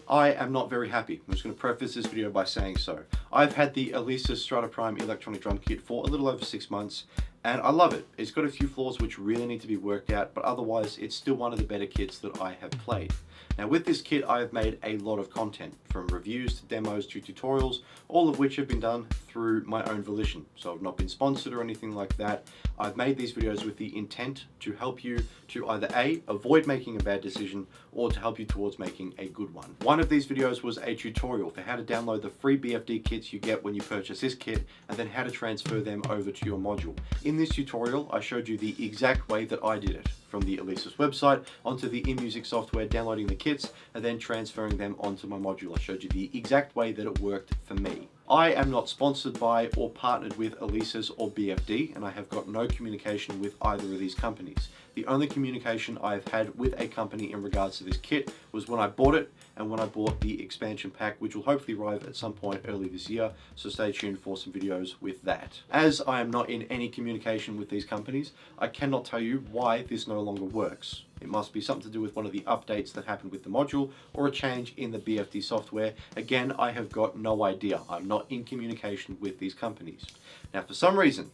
I am not very happy. I'm just going to preface this video by saying so. I've had the ALESIS STRATA Prime electronic drum kit for a little over 6 months, and I love it. It's got a few flaws which really need to be worked out, but otherwise it's still one of the better kits that I have played. Now with this kit I have made a lot of content, from reviews to demos to tutorials, all of which have been done through my own volition. So I've not been sponsored or anything like that. I've made these videos with the intent to help you to either A, avoid making a bad decision, or to help you towards making a good one. One of these videos was a tutorial for how to download the free BFD kits you get when you purchase this kit, and then how to transfer them over to your module. In this tutorial I showed you the exact way that I did it, from the ALESIS website onto the in-music software, downloading the kits and then transferring them onto my module. I showed you the exact way that it worked for me. I am not sponsored by or partnered with ALESIS or BFD, and I have got no communication with either of these companies. The only communication I've had with a company in regards to this kit was when I bought it and when I bought the expansion pack, which will hopefully arrive at some point early this year, so stay tuned for some videos with that. As I am not in any communication with these companies, I cannot tell you why this no longer works. It must be something to do with one of the updates that happened with the module, or a change in the BFD software. Again, I have got no idea. I'm not in communication with these companies. Now for some reason,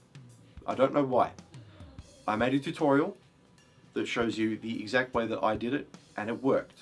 I don't know why, I made a tutorial that shows you the exact way that I did it, and it worked.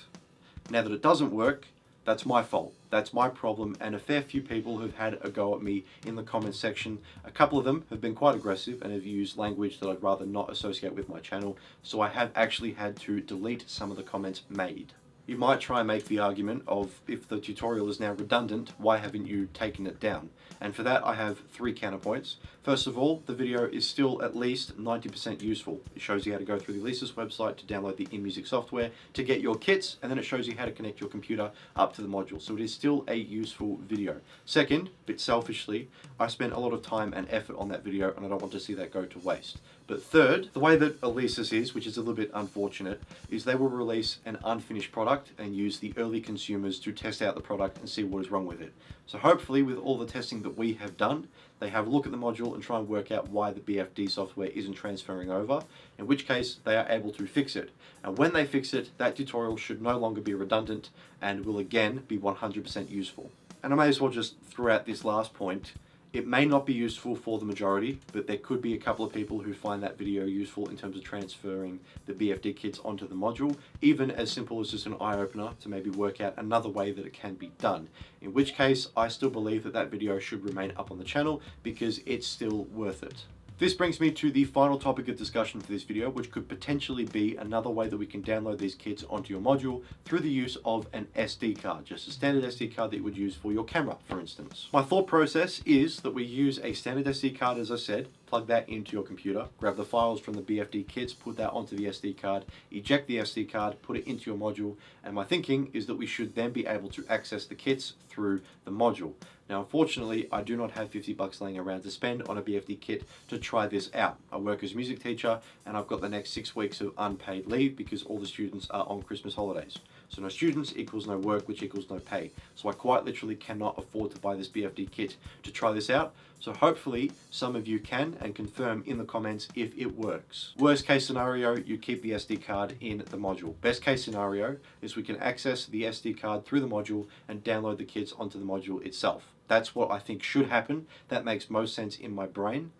Now that it doesn't work, that's my fault. That's my problem, and a fair few people have had a go at me in the comments section. A couple of them have been quite aggressive and have used language that I'd rather not associate with my channel, so I have actually had to delete some of the comments made. You might try and make the argument of, if the tutorial is now redundant, why haven't you taken it down? And for that I have 3 counterpoints. First of all, the video is still at least 90% useful. It shows you how to go through the ALESIS website to download the in-music software to get your kits, and then it shows you how to connect your computer up to the module. So it is still a useful video. Second, a bit selfishly, I spent a lot of time and effort on that video, and I don't want to see that go to waste. But third, the way that ALESIS is, which is a little bit unfortunate, is they will release an unfinished product and use the early consumers to test out the product and see what is wrong with it. So hopefully with all the testing that we have done, they have a look at the module and try and work out why the BFD software isn't transferring over, in which case they are able to fix it. And when they fix it, that tutorial should no longer be redundant and will again be 100% useful. And I may as well just throw out this last point. It may not be useful for the majority, but there could be a couple of people who find that video useful in terms of transferring the BFD kits onto the module, even as simple as just an eye-opener to maybe work out another way that it can be done. In which case, I still believe that that video should remain up on the channel because it's still worth it. This brings me to the final topic of discussion for this video, which could potentially be another way that we can download these kits onto your module through the use of an SD card, just a standard SD card that you would use for your camera, for instance. My thought process is that we use a standard SD card, as I said, plug that into your computer, grab the files from the BFD kits, put that onto the SD card, eject the SD card, put it into your module, and my thinking is that we should then be able to access the kits through the module. Now unfortunately, I do not have 50 bucks laying around to spend on a BFD kit to try this out. I work as a music teacher and I've got the next 6 weeks of unpaid leave because all the students are on Christmas holidays. So no students equals no work, which equals no pay. So I quite literally cannot afford to buy this BFD kit to try this out. So hopefully some of you can, and confirm in the comments if it works. Worst case scenario, you keep the SD card in the module. Best case scenario is we can access the SD card through the module and download the kits onto the module itself. That's what I think should happen. That makes most sense in my brain.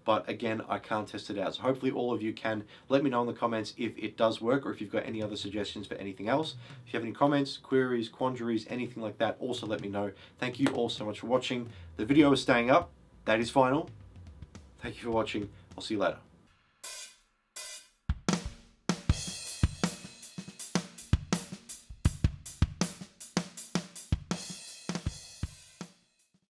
But again, I can't test it out. So hopefully all of you can let me know in the comments if it does work, or if you've got any other suggestions for anything else. If you have any comments, queries, quandaries, anything like that, also let me know. Thank you all so much for watching. The video is staying up. That is final. Thank you for watching. I'll see you later.